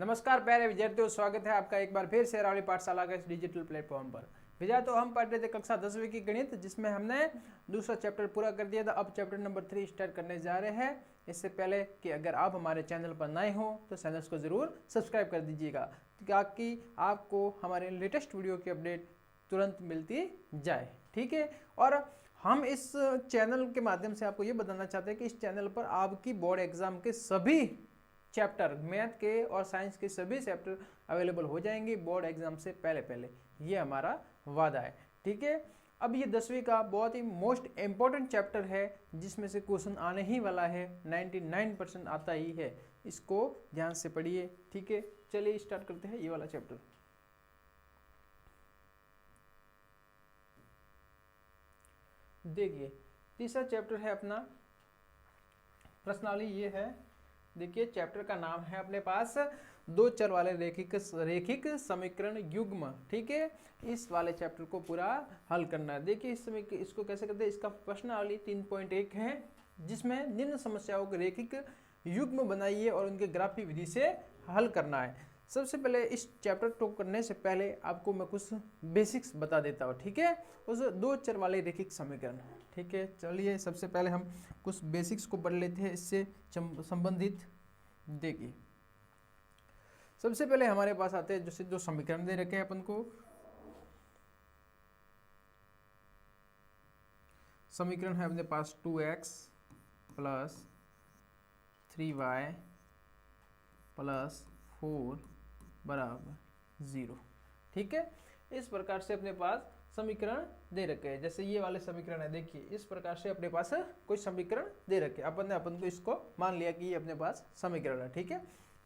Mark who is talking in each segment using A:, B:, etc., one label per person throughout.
A: नमस्कार प्यारे विद्यार्थियों, स्वागत है आपका एक बार फिर से अरावली पाठशाला के इस डिजिटल प्लेटफॉर्म पर। विद्यार्थियों, हम पढ़ रहे थे कक्षा 10वीं की गणित, जिसमें हमने दूसरा चैप्टर पूरा कर दिया था। अब चैप्टर नंबर 3 स्टार्ट करने जा रहे हैं। इससे पहले कि अगर आप हमारे चैनल पर नए हो तो चैनल को ज़रूर सब्सक्राइब कर दीजिएगा, ताकि आपको हमारे लेटेस्ट वीडियो की अपडेट तुरंत मिलती जाए। ठीक है, और हम इस चैनल के माध्यम से आपको ये बताना चाहते हैं कि इस चैनल पर आपकी बोर्ड एग्जाम के सभी चैप्टर, मैथ के और साइंस के सभी चैप्टर अवेलेबल हो जाएंगे बोर्ड एग्जाम से पहले। ये हमारा वादा है। ठीक है, अब ये 10वीं का बहुत ही मोस्ट इम्पोर्टेंट चैप्टर है, जिसमें से क्वेश्चन आने ही वाला है। 99% आता ही है। इसको ध्यान से पढ़िए। ठीक है, चलिए स्टार्ट करते हैं ये वाला चैप्टर। देखिए, तीसरा चैप्टर है अपना प्रश्नावली। ये है, देखिए चैप्टर का नाम है अपने पास दो चर वाले रेखिक समीकरण युग्म। ठीक है, इस वाले चैप्टर को पूरा हल करना है। देखिए इसको कैसे करते हैं। इसका प्रश्नावली 3.1 है, जिसमें निम्न समस्याओं के रेखिक युग्म बनाइए और उनके ग्राफी विधि से हल करना है। सबसे पहले इस चैप्टर को करने से पहले आपको मैं कुछ बेसिक्स बता देता हूँ। ठीक है, उस दो चर वाले रेखिक समीकरण। ठीक है, चलिए सबसे पहले हम कुछ बेसिक्स को पढ़ लेते हैं इससे संबंधित। देखिए, सबसे पहले हमारे पास आते हैं जैसे दो समीकरण दे रखे हैं अपन को। समीकरण है अपने पास 2x + 3y + 4 = 0। ठीक है, इस प्रकार से अपने पास समीकरण दे रखे हैं। जैसे ये वाले समीकरण है, देखिए इस प्रकार से अपने पास कुछ समीकरण दे रखे हैं। अपन को इसको मान लिया कि ये अपने पास समीकरण है। ठीक है,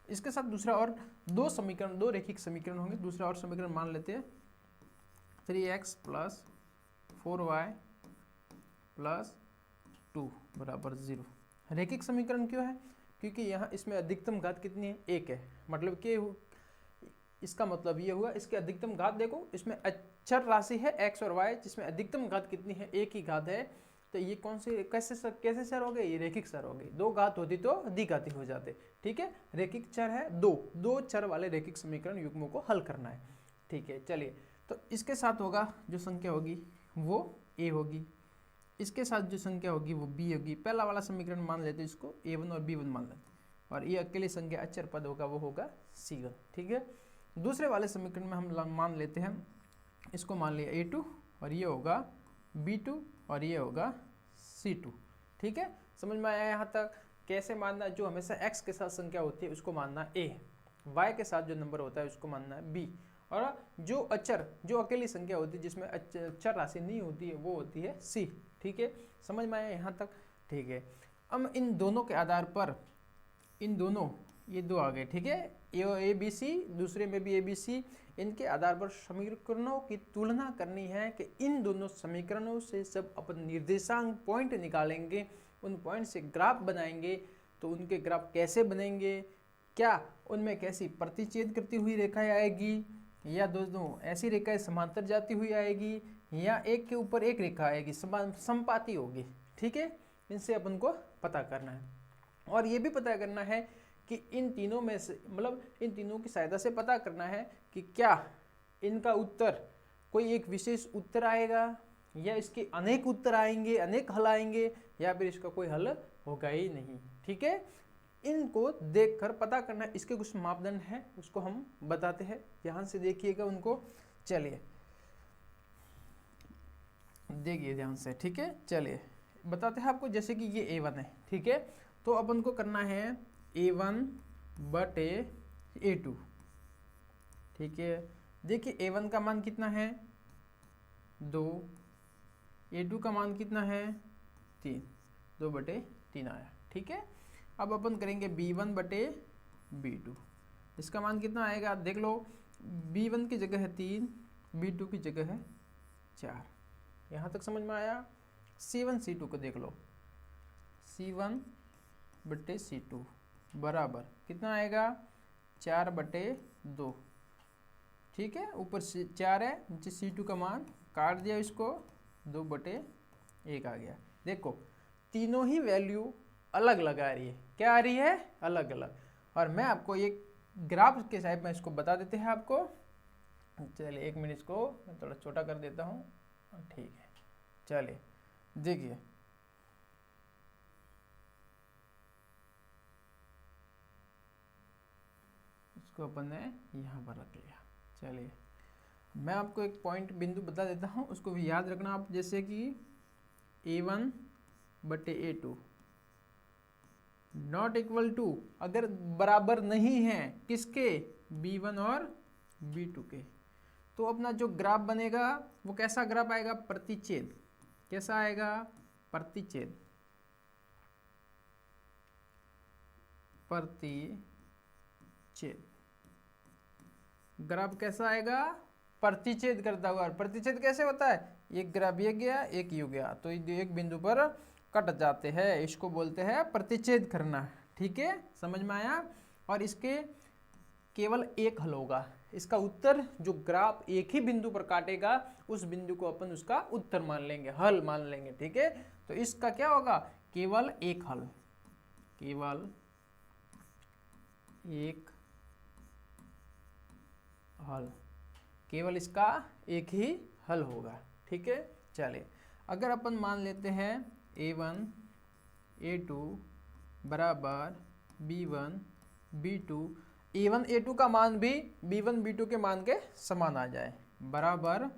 A: इसके साथ दूसरा और दो समीकरण, दो रेखिक समीकरण होंगे। दूसरा और समीकरण मान लेते हैं 3x + 4y + 2 = 0। रेखिक समीकरण क्यों है? क्योंकि यहाँ इसमें अधिकतम घात कितनी है? 1 है। मतलब कि इसका मतलब ये हुआ, इसके अधिकतम घात देखो, इसमें अचर राशि है x और y, जिसमें अधिकतम घात कितनी है? 1 ही घात है। तो ये कौन से कैसे चर हो गए? ये रेखिक चर हो गए। दो घात होती तो द्विघाती हो जाते। ठीक है, रेखिक चर है दो चर वाले रेखिक समीकरण युग्मों को हल करना है। ठीक है, चलिए, तो इसके साथ होगा जो संख्या होगी वो a होगी, इसके साथ जो संख्या होगी वो b होगी। पहला वाला समीकरण मान लेते हैं, इसको a1 और b1 मान लेते हैं, और ये अकेली संख्या अचर पद होगा, वो होगा c1। ठीक है, दूसरे वाले समीकरण में हम मान लेते हैं, इसको मान लिया a2, और ये होगा b2, और ये होगा c2। ठीक है, समझ में आया यहाँ तक? कैसे मानना? जो हमेशा x के साथ संख्या होती है उसको मानना a, y के साथ जो नंबर होता है उसको मानना है b, और जो अचर, जो अकेली संख्या होती है जिसमें अचर राशि नहीं होती है, वो होती है c। ठीक है, समझ में आया यहाँ तक? ठीक है, अब इन दोनों के आधार पर, इन दोनों, ये दो आ गए। ठीक है, ए बी सी, दूसरे में भी ए बी सी, इनके आधार पर समीकरणों की तुलना करनी है कि इन दोनों समीकरणों से सब अपन निर्देशांक पॉइंट निकालेंगे, उन पॉइंट से ग्राफ बनाएंगे। तो उनके ग्राफ कैसे बनेंगे? क्या उनमें कैसी प्रतिच्छेद करती हुई रेखाएं आएगी, या दोनों ऐसी रेखाएं समांतर जाती हुई आएगी, या एक के ऊपर एक रेखा आएगी, समपाती होगी। ठीक है, इनसे अपन को पता करना है। और ये भी पता करना है कि इन तीनों में से, मतलब इन तीनों की सहायता से पता करना है कि क्या इनका उत्तर कोई एक विशेष उत्तर आएगा, या इसके अनेक उत्तर आएंगे, अनेक हल आएंगे, या फिर इसका कोई हल होगा ही नहीं। ठीक है, इनको देखकर पता करना है। इसके कुछ मापदंड हैं, उसको हम बताते हैं, ध्यान से देखिएगा उनको। चलिए देखिए ध्यान से। ठीक है, चलिए बताते हैं आपको। जैसे कि ये a1 है, ठीक है, तो अपन को करना है a1 बटे a2। ठीक है, देखिए a1 का मान कितना है? 2, a2 का मान कितना है? 3, 2/3 आया। ठीक है, अब अपन करेंगे b1 बटे b2। इसका मान कितना आएगा? देख लो, b1 की जगह है 3, b2 की जगह है 4। यहाँ तक समझ में आया? c1 c2 को देख लो, c1 बटे c2 बराबर कितना आएगा? 4/2। ठीक है, ऊपर 4 है, नीचे c2 का मान काट दिया, इसको 2/1 आ गया। देखो तीनों ही वैल्यू अलग अलग आ रही है। क्या आ रही है? अलग अलग। और मैं आपको एक ग्राफ के साइड में इसको बता देते हैं आपको। चलिए 1 मिनट इसको मैं थोड़ा छोटा कर देता हूँ, ठीक है। चलिए देखिए, इसको अपन ने यहाँ पर रख लिया। चलिए मैं आपको एक पॉइंट बिंदु बता देता हूँ, उसको भी याद रखना आप। जैसे कि A1 बटे A2 नॉट इक्वल टू, अगर बराबर नहीं है किसके, B1 और B2 के, तो अपना जो ग्राफ बनेगा वो कैसा ग्राफ आएगा, प्रतिच्छेद। कैसा आएगा, प्रतिच्छेद। प्रतिच्छेद ग्राफ कैसा आएगा, प्रतिच्छेद करता हुआ। प्रतिच्छेद कैसे होता है, एक ग्राफ ये गया एक यू गया, तो एक बिंदु पर कट जाते हैं, इसको बोलते हैं प्रतिच्छेद करना। ठीक है, समझ में आया। और इसके केवल एक हल होगा, इसका उत्तर जो ग्राफ एक ही बिंदु पर काटेगा उस बिंदु को अपन उसका उत्तर मान लेंगे, हल मान लेंगे। ठीक है, तो इसका क्या होगा, केवल एक हल, केवल एक हल, केवल इसका एक ही हल होगा। ठीक है, चलिए अगर अपन मान लेते हैं A1 A2 बराबर B1 B2, A1 A2 का मान भी B1 B2 के मान के समान आ जाए, बराबर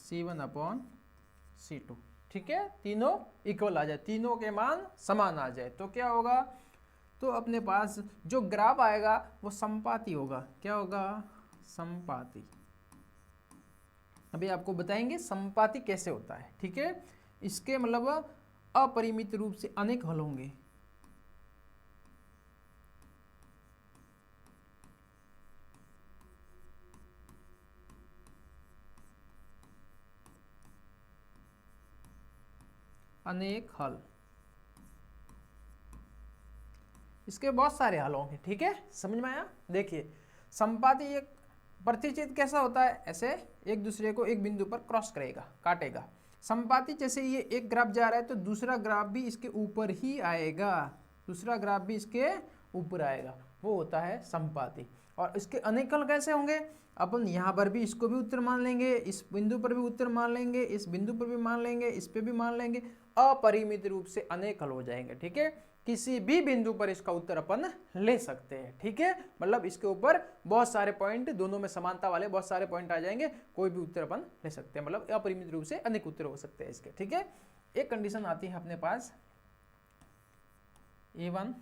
A: C1/C2। ठीक है, तीनों इक्वल आ जाए, तीनों के मान समान आ जाए, तो क्या होगा, तो अपने पास जो ग्राफ आएगा वो समपाती होगा। क्या होगा, समपाती। अभी आपको बताएंगे समपाती कैसे होता है। ठीक है, इसके मतलब अपरिमित रूप से अनेक हल होंगे। अनेक हल, इसके बहुत सारे हल होंगे। ठीक है, समझ में आया। देखिए समपाती एक प्रतिच्छेद कैसा होता है, ऐसे एक दूसरे को एक बिंदु पर क्रॉस करेगा, काटेगा। समपाती जैसे ये एक ग्राफ जा रहा है तो दूसरा ग्राफ भी इसके ऊपर ही आएगा, दूसरा ग्राफ भी इसके ऊपर आएगा, वो होता है समपाती। और इसके अनेक हल कैसे होंगे, अपन यहाँ पर भी इसको भी उत्तर मान लेंगे, इस बिंदु पर भी उत्तर मान लेंगे, इस बिंदु पर भी मान लेंगे, इस पे भी मान लेंगे, अपरिमित रूप से अनेक हल हो जाएंगे। ठीक है, किसी भी बिंदु पर इसका उत्तर अपन ले सकते हैं। ठीक है, मतलब इसके ऊपर बहुत सारे पॉइंट, दोनों में समानता वाले बहुत सारे पॉइंट आ जाएंगे, कोई भी उत्तर अपन ले सकते हैं, मतलब अपरिमित रूप से अनेक उत्तर हो सकते हैं इसके। ठीक है, एक कंडीशन आती है अपने पास, A1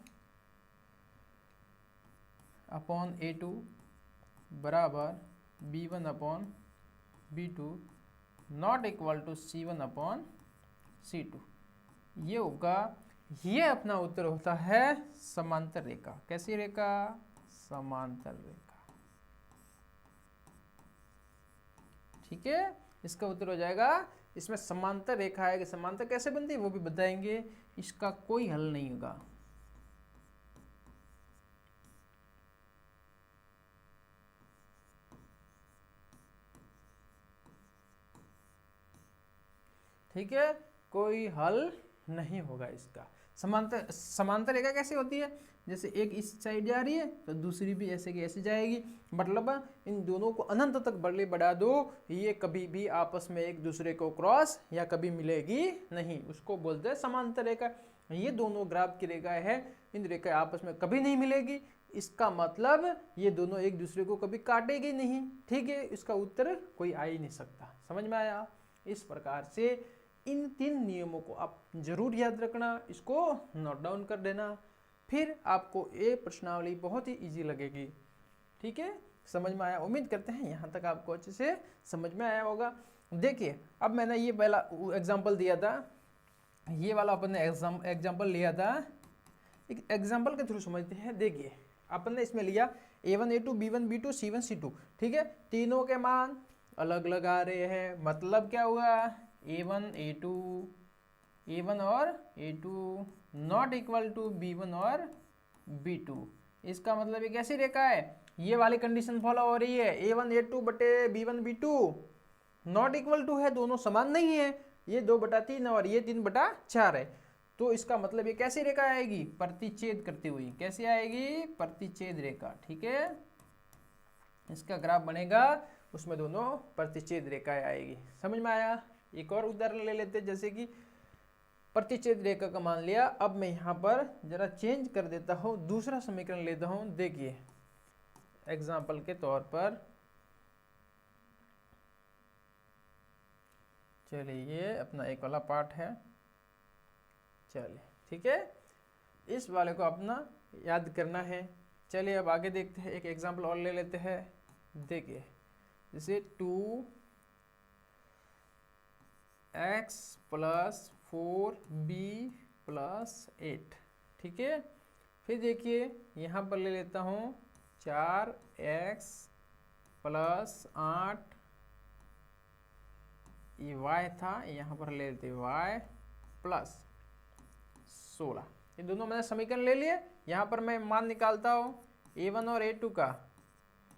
A: अपॉन A2 बराबर B1 upon B2 not equal to C1/C2। ये होगा, ये अपना उत्तर होता है समांतर रेखा। कैसी रेखा, समांतर रेखा। ठीक है, इसका उत्तर हो जाएगा, इसमें समांतर रेखा है कि समांतर कैसे बनती है वो भी बताएंगे, इसका कोई हल नहीं होगा। ठीक है, कोई हल नहीं होगा इसका। समांतर रेखा कैसे होती है, जैसे एक इस साइड जा रही है तो दूसरी भी ऐसे की ऐसे जाएगी, मतलब इन दोनों को अनंत तक बढ़ा दो, ये कभी भी आपस में एक दूसरे को क्रॉस या कभी मिलेगी नहीं, उसको बोलते हैं समांतर रेखा। ये दोनों ग्राफ की रेखाएं है, इन रेखाएं आपस में कभी नहीं मिलेगी, इसका मतलब ये दोनों एक दूसरे को कभी काटेगी नहीं। ठीक है, इसका उत्तर कोई आ ही नहीं सकता। समझ में आया। इस प्रकार से इन 3 नियमों को आप जरूर याद रखना, इसको नोट डाउन कर देना, फिर आपको ये प्रश्नावली बहुत ही इजी लगेगी। ठीक है, समझ में आया। उम्मीद करते हैं यहाँ तक आपको अच्छे से समझ में आया होगा। देखिए अब मैंने ये पहला एग्जाम्पल दिया था, ये वाला अपन ने एग्जाम्पल लिया था, एक एग्जाम्पल के थ्रू समझते हैं। देखिए अपन ने इसमें लिया A1 A2 B1 B2 C1 C2। ठीक है, तीनों के मान अलग अलग आ रहे हैं, मतलब क्या हुआ, A1 और A2 not equal to B1 और B2। इसका मतलब ये कैसी रेखा है, ये वाली कंडीशन फॉलो हो रही है, A1 A2 बटे B1 B2 not equal to है, दोनों समान नहीं है, ये 2/3 और ये 3/4 है, तो इसका मतलब ये कैसी रेखा आएगी, प्रतिच्छेद करती हुई। कैसी आएगी, प्रतिच्छेद रेखा। ठीक है, इसका ग्राफ बनेगा, उसमें दोनों प्रतिच्छेद रेखाएं आएगी। समझ में आया? एक और उदाहरण ले लेते हैं, जैसे कि प्रतिच्छेद रेखा का मान लिया। अब मैं यहाँ पर जरा चेंज कर देता हूँ, दूसरा समीकरण लेता हूँ। देखिए एग्जाम्पल के तौर पर, चलिए ये अपना एक वाला पार्ट है, चलिए ठीक है, इस वाले को अपना याद करना है। चलिए अब आगे देखते हैं, एक एग्जाम्पल और ले लेते हैं। देखिए जैसे 2x + 4b + 8, ठीक है। फिर देखिए यहाँ पर ले लेता हूँ 4x + 8, ये y था, यहाँ पर ले लेते y + 16। ये दोनों मैंने समीकरण ले लिए। यहाँ पर मैं मान निकालता हूँ a1 और a2 का,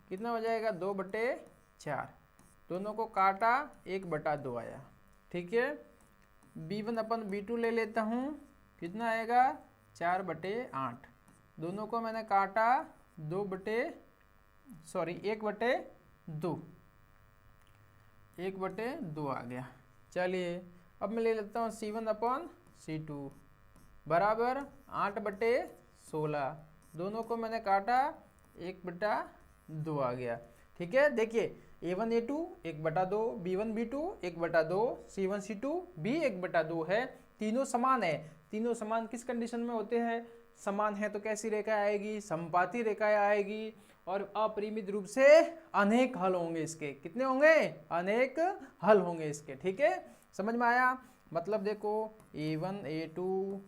A: कितना हो जाएगा 2/4। दोनों को काटा 1/2 आया, ठीक है। b1/b2 ले लेता हूँ, कितना आएगा 4/8। दोनों को मैंने काटा 1/2 आ गया। चलिए अब मैं ले लेता हूँ c1/c2 बराबर 8/16। दोनों को मैंने काटा 1/2 आ गया, ठीक है। देखिए a1 a2 1/2, b1 b2 1/2, c1 c2 भी 1/2 है। तीनों समान है। तीनों समान किस कंडीशन में होते हैं? समान है तो कैसी रेखा आएगी? समपाती रेखाएं आएगी। और अपरिमित रूप से अनेक हल होंगे इसके। कितने होंगे? अनेक हल होंगे इसके, ठीक है। समझ में आया? मतलब देखो a1 a2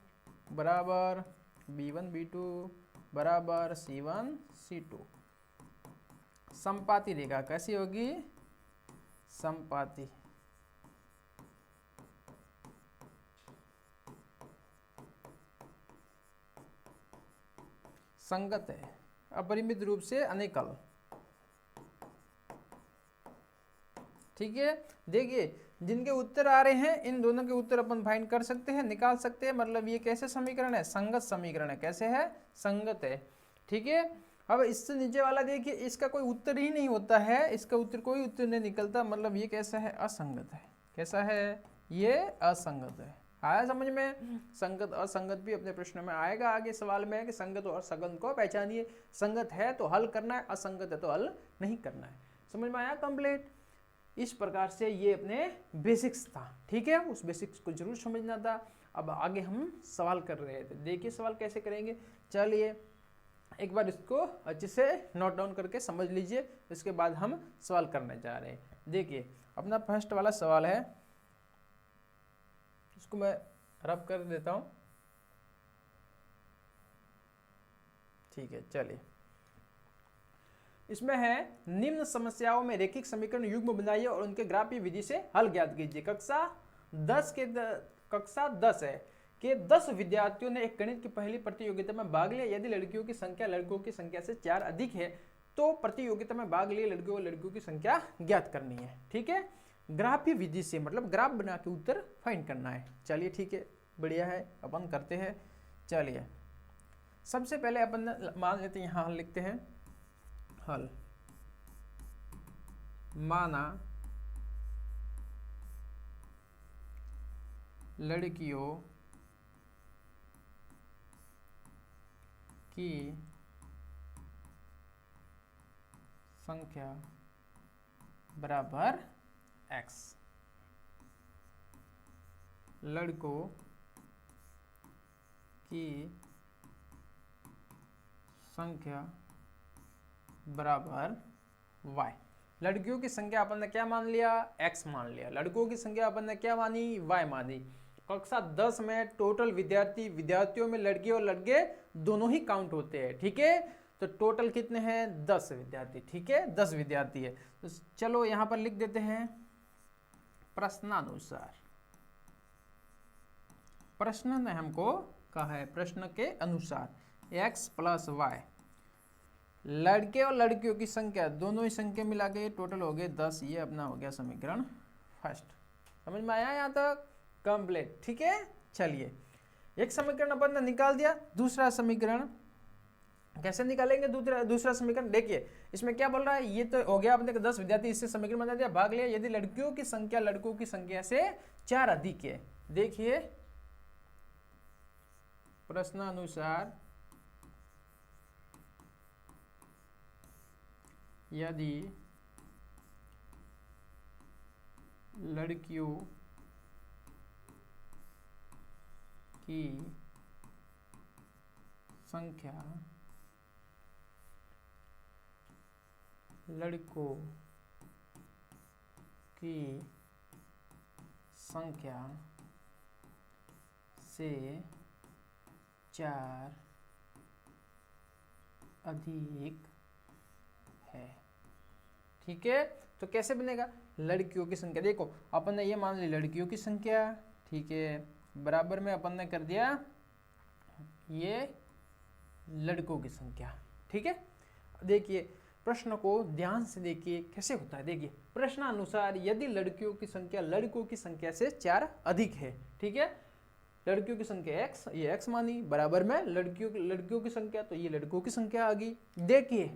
A: बराबर b1 b2 बराबर c1 c2। समपाती रेखा कैसी होगी? समपाती। संगत है, अपरिमित रूप से अनेकल, ठीक है। देखिए जिनके उत्तर आ रहे हैं, इन दोनों के उत्तर अपन फाइंड कर सकते हैं, निकाल सकते हैं। मतलब ये कैसे समीकरण है? संगत समीकरण है। कैसे है? संगत है, ठीक है। अब इससे नीचे वाला देखिए, इसका कोई उत्तर ही नहीं होता है, इसका उत्तर कोई उत्तर नहीं निकलता। मतलब ये कैसा है? असंगत है। कैसा है? ये असंगत है। आया समझ में? संगत असंगत भी अपने प्रश्न में आएगा आगे सवाल में, कि संगत और असंगत को पहचानिए। संगत है तो हल करना है, असंगत है तो हल नहीं करना है। समझ में आया? कंप्लीट। इस प्रकार से ये अपने बेसिक्स था, ठीक है। उस बेसिक्स को जरूर समझना था। अब आगे हम सवाल कर रहे थे। देखिए सवाल कैसे करेंगे। चलिए एक बार इसको अच्छे से नोट डाउन करके समझ लीजिए, इसके बाद हम सवाल करने जा रहे हैं। देखिए अपना फर्स्ट वाला सवाल है, इसको मैं रब कर देता हूं, ठीक है। चलिए इसमें है, निम्न समस्याओं में रेखिक समीकरण युग्म बनाइए और उनके ग्राफीय विधि से हल ज्ञात कीजिए। कक्षा 10 है कि 10 विद्यार्थियों ने एक गणित की पहली प्रतियोगिता में भाग लिया। यदि लड़कियों की संख्या लड़कों की संख्या से 4 अधिक है तो प्रतियोगिता में भाग लिए लड़कियों और लड़कियों की संख्या ज्ञात करनी है, ठीक है। ग्राफीय विधि से मतलब ग्राफ बना के उत्तर फाइंड करना है। चलिए ठीक है, बढ़िया है, अपन करते हैं। चलिए सबसे पहले अपन मान लेते हैं, यहाँ हल लिखते हैं। हल माना लड़कियों की संख्या बराबर x, लड़कों की संख्या बराबर y। लड़कियों की संख्या अपन ने क्या मान लिया? x मान लिया। लड़कों की संख्या अपन ने क्या मानी? y मानी। कक्षा 10 में टोटल विद्यार्थियों में लड़की और लड़के दोनों ही काउंट होते हैं, ठीक है। तो टोटल कितने हैं? 10 विद्यार्थी, ठीक है। 10 विद्यार्थी है। तो चलो यहां पर लिख देते हैं प्रश्नानुसार। प्रश्न ने हमको कहा है, प्रश्न के अनुसार x + y, लड़के और लड़कियों की संख्या दोनों ही संख्या मिला के टोटल हो गए 10। ये अपना हो गया समीकरण फर्स्ट। समझ में आया यहाँ तक? कंप्लीट, ठीक है। चलिए एक समीकरण अपन ने निकाल दिया। दूसरा समीकरण कैसे निकालेंगे दूसरा समीकरण? देखिए इसमें क्या बोल रहा है, ये तो हो गया अपने 10 विद्यार्थी इससे समीकरण बना दिया, भाग लिया। यदि लड़कियों की संख्या लड़कों की संख्या से 4 अधिक है, देखिए प्रश्नानुसार यदि लड़कियों की संख्या लड़कों की संख्या से 4 अधिक है, ठीक है। तो कैसे बनेगा? लड़कियों की संख्या, देखो अपन ने ये मान ली लड़कियों की संख्या, ठीक है, बराबर में अपन ने कर दिया ये लड़कों की संख्या, ठीक है। देखिए प्रश्न को ध्यान से देखिए कैसे होता है। देखिए प्रश्नानुसार यदि लड़कियों की संख्या लड़कों की संख्या से 4 अधिक है, ठीक है, लड़कियों की संख्या x, ये x मानी, बराबर में लड़कियों की संख्या, तो ये लड़कों की संख्या आ गई। देखिए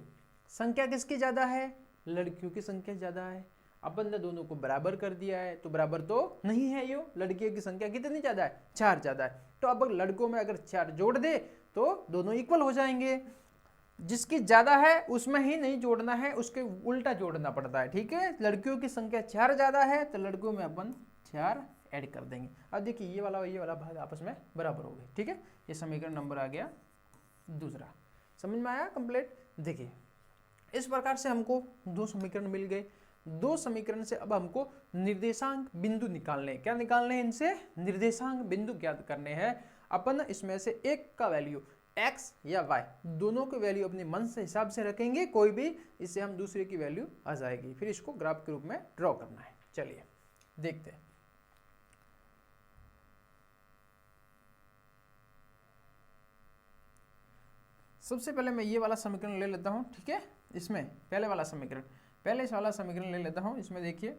A: संख्या किसकी ज्यादा है? लड़कियों की संख्या ज्यादा है। अपन ने दोनों को बराबर कर दिया है, तो बराबर तो नहीं है, यो लड़कियों की संख्या कितनी ज्यादा है? 4 ज्यादा है। तो अब लड़कों में अगर 4 जोड़ दे तो दोनों इक्वल हो जाएंगे। जिसकी ज्यादा है उसमें ही नहीं जोड़ना है, उसके उल्टा जोड़ना पड़ता है, ठीक है। लड़कियों की संख्या 4 ज्यादा है तो लड़कों में अपन 4 ऐड कर देंगे। अब देखिए ये वाला भाग आपस में बराबर हो गए, ठीक है। ये समीकरण नंबर आ गया दूसरा। समझ में आया कंप्लीट? देखिए इस प्रकार से हमको 2 समीकरण मिल गए। 2 समीकरण से अब हमको निर्देशांक बिंदु निकालने हैं। क्या निकालने हैं? इनसे निर्देशांक बिंदु ज्ञात करने हैं। अपन इसमें से एक का वैल्यू x या y दोनों की वैल्यू अपने मन से हिसाब से रखेंगे, कोई भी, इससे हम दूसरे की वैल्यू आ जाएगी। फिर इसको ग्राफ के रूप में ड्रॉ करना है। चलिए देखते हैं। सबसे पहले मैं ये वाला समीकरण ले लेता हूं, ठीक है। इसमें पहले वाला समीकरण ले लेता हूं। इसमें देखिए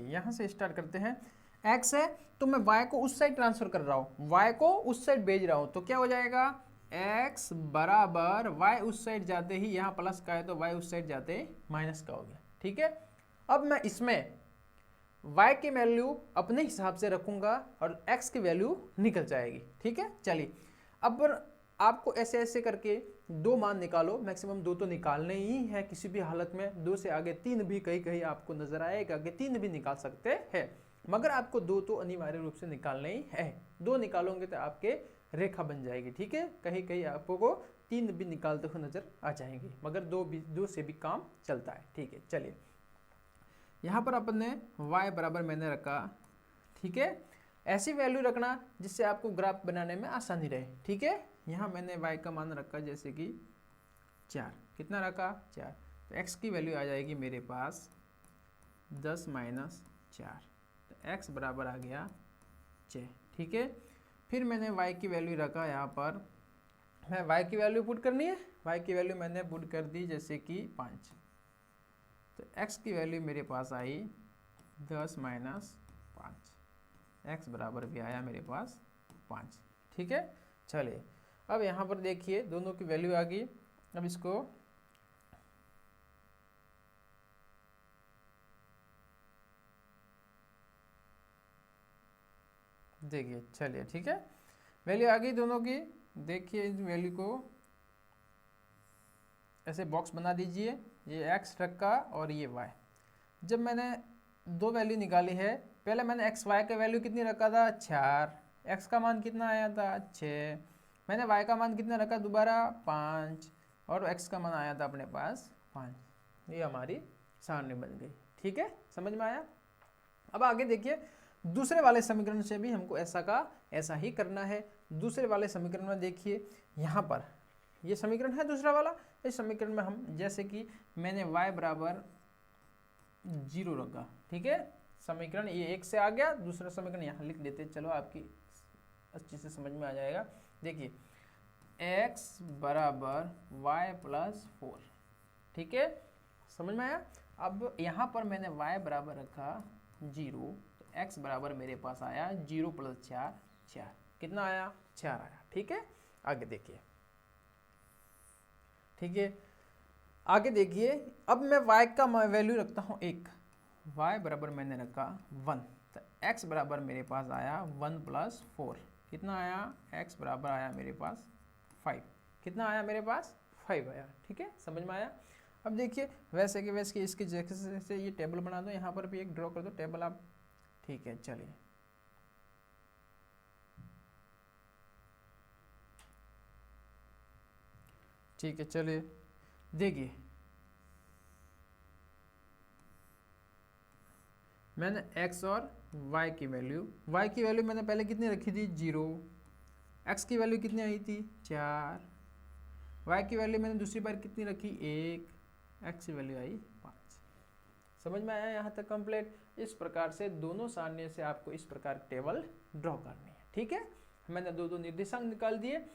A: यहां से स्टार्ट करते हैं। x है तो मैं y को उस साइड ट्रांसफर कर रहा हूं, y को उस साइड भेज रहा हूं, तो क्या हो जाएगा? x बराबर y उस साइड जाते ही, यहां प्लस का है तो y उस साइड जाते ही माइनस का हो गया, ठीक है। अब मैं इसमें y की वैल्यू अपने हिसाब से रखूंगा और x की वैल्यू निकल जाएगी, ठीक है। चलिए अब आपको ऐसे ऐसे करके 2 मान निकालो, मैक्सिमम 2 तो निकालने ही है किसी भी हालत में। 2 से आगे 3 भी कहीं कहीं आपको नजर आएगा कि 3 भी निकाल सकते हैं, मगर आपको 2 तो अनिवार्य रूप से निकालने ही है। 2 निकालोगे तो आपके रेखा बन जाएगी, ठीक है। कहीं कहीं आपको 3 भी निकालते हुए नजर आ जाएंगे, मगर 2 से भी काम चलता है, ठीक है। चलिए यहाँ पर अपन ने y बराबर मैंने रखा, ठीक है। ऐसी वैल्यू रखना जिससे आपको ग्राफ बनाने में आसानी रहे, ठीक है। यहाँ मैंने y का मान रखा जैसे कि 4, कितना रखा? 4। तो x की वैल्यू आ जाएगी मेरे पास 10 माइनस 4, तो x बराबर आ गया 6, ठीक है। फिर मैंने y की वैल्यू रखा, यहाँ पर मैं y की वैल्यू पुट करनी है, y की वैल्यू मैंने पुट कर दी जैसे कि 5, तो x की वैल्यू मेरे पास आई 10 माइनस 5, x बराबर भी आया मेरे पास 5, ठीक है। चलिए अब यहाँ पर देखिए दोनों की वैल्यू आ गई। अब इसको देखिए, चलिए ठीक है, वैल्यू आ गई दोनों की। देखिए इस वैल्यू को ऐसे बॉक्स बना दीजिए, ये x रखा और ये y। जब मैंने 2 वैल्यू निकाली है, पहले मैंने एक्स वाई का वैल्यू कितनी रखा था? 4, x का मान कितना आया था? 6, मैंने y का मान कितना रखा दोबारा? 5, और x का मान आया था अपने पास 5। ये हमारी सारणी बन गई, ठीक है, समझ में आया। अब आगे देखिए दूसरे वाले समीकरण से भी हमको ऐसा का ऐसा ही करना है। दूसरे वाले समीकरण में देखिए यहाँ पर ये समीकरण है दूसरा वाला। इस समीकरण में हम जैसे कि मैंने y बराबर 0 रखा, ठीक है। समीकरण ये 1 से आ गया, दूसरा समीकरण यहाँ लिख देते, चलो आपकी अच्छी से समझ में आ जाएगा। देखिए x बराबर y प्लस 4, ठीक है, समझ में आया। अब यहाँ पर मैंने y बराबर रखा 0, तो x बराबर मेरे पास आया 0 प्लस 4 4। कितना आया? 4 आया। ठीक है, आगे देखिए। ठीक है, आगे देखिए। अब मैं y का वैल्यू रखता हूँ 1, y बराबर मैंने रखा 1, तो x बराबर मेरे पास आया 1 + 4। कितना आया? x बराबर आया मेरे पास 5। कितना आया मेरे पास? 5 आया। ठीक है, समझ में आया? अब देखिए वैसे कि वैसे इसकी जैसे से ये टेबल बना दो, यहाँ पर भी एक ड्रॉ कर दो टेबल आप। ठीक है, चलिए। ठीक है, चलिए देखिए, मैंने x और y की वैल्यू मैंने पहले कितनी रखी थी? 0। x की वैल्यू कितनी आई थी? 4। y की वैल्यू मैंने दूसरी बार कितनी रखी? 1। x की वैल्यू आई 5। समझ में आया यहाँ तक कंप्लीट? इस प्रकार से दोनों सारणी से आपको इस प्रकार टेबल ड्रॉ करनी है। ठीक है, मैंने दो निर्देशांक निकाल दिए।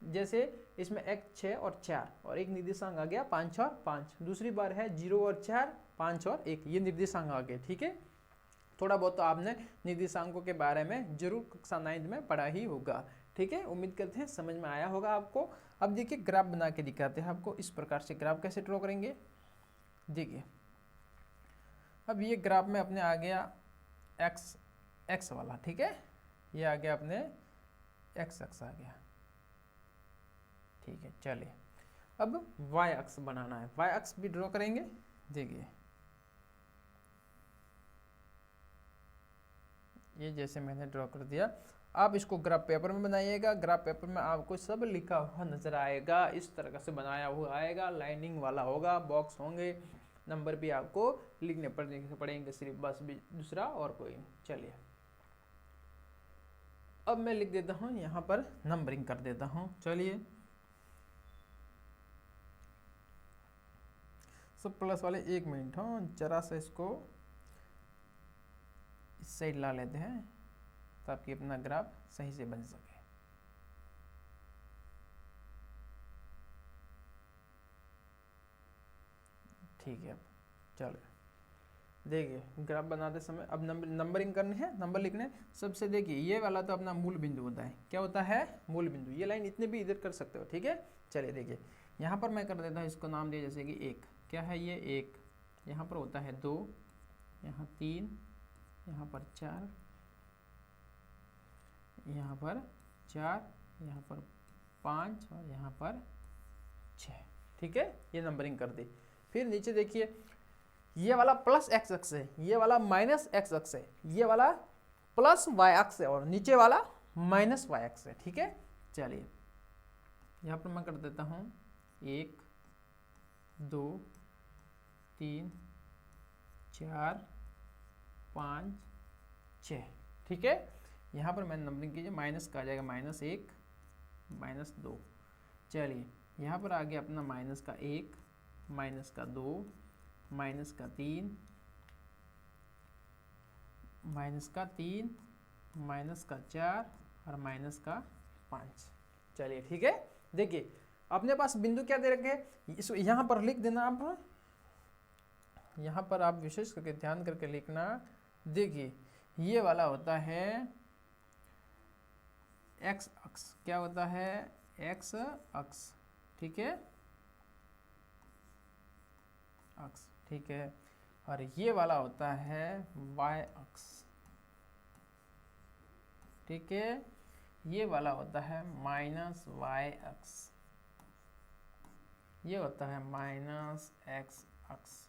A: जैसे इसमें x 6 और 4 और एक निर्देशांक आ गया 5 और 5। दूसरी बार है 0 और 4, 5 और 1, ये निर्देशांक आ गए। ठीक है, थोड़ा बहुत तो आपने निर्देशांकों के बारे में जरूर कक्षा 9 में पढ़ा ही होगा। ठीक है, उम्मीद करते हैं समझ में आया होगा आपको। अब देखिए ग्राफ बना के दिखाते हैं आपको। इस प्रकार से ग्राफ कैसे ड्रॉ करेंगे, देखिए। अब ये ग्राफ में अपने आ गया x वाला। ठीक है, ये आ गया अपने x अक्ष आ गया। ठीक है, चलिए अब y अक्ष बनाना है। y अक्ष भी ड्रॉ करेंगे। देखिए ये जैसे मैंने ड्रॉ कर दिया। आप इसको ग्राफ पेपर में बनाइएगा। ग्राफ पेपर में आपको सब लिखा हुआ नजर आएगा, इस तरह से बनाया हुआ आएगा, लाइनिंग वाला होगा, बॉक्स होंगे, नंबर भी आपको लिखने पड़ेंगे सिर्फ, बस भी, दूसरा और कोई नहीं। चलिए अब मैं लिख देता हूँ, यहाँ पर नंबरिंग कर देता हूँ। चलिए सब प्लस वाले 1 मिनट, हाँ जरा सा इसको इस साइड ला लेते हैं ताकि अपना ग्राफ सही से बन सके। ठीक है, चलो देखिए ग्राफ बनाते समय अब नंबरिंग करनी है, नंबर लिखने। सबसे देखिए ये वाला तो अपना मूल बिंदु होता है। क्या होता है? मूल बिंदु। ये लाइन इतने भी इधर कर सकते हो। ठीक है, चलिए देखिए यहाँ पर मैं कर देता हूँ, इसको नाम दिया जैसे कि 1। क्या है ये? 1। यहाँ पर होता है 2, यहाँ 3, यहाँ पर 4, यहाँ पर 4, यहाँ पर 5 और यहाँ पर 6। ठीक है, ये नंबरिंग कर दी। फिर नीचे देखिए ये वाला प्लस x अक्ष है, ये वाला माइनस x अक्ष है, ये वाला प्लस y अक्ष है और नीचे वाला माइनस y अक्ष है। ठीक है, चलिए यहाँ पर मैं कर देता हूँ 1, 2, 3, 4, 5, 6। ठीक है, यहाँ पर मैंने नंबरिंग कीजिए। माइनस का आ जाएगा -1, -2। चलिए यहाँ पर आ गया अपना माइनस का 1, माइनस का 2, माइनस का 3, माइनस का 3, माइनस का 4 और माइनस का 5। चलिए ठीक है, देखिए अपने पास बिंदु क्या दे रखे हैं, इस यहाँ पर लिख देना। आप यहाँ पर आप विशेष करके ध्यान करके लिखना। देखिए ये वाला होता है x अक्ष। क्या होता है? x अक्ष। ठीक है, अक्ष। ठीक है, और ये वाला होता है y अक्ष। ठीक है, ये वाला होता है माइनस y अक्ष, ये होता है माइनस x अक्ष।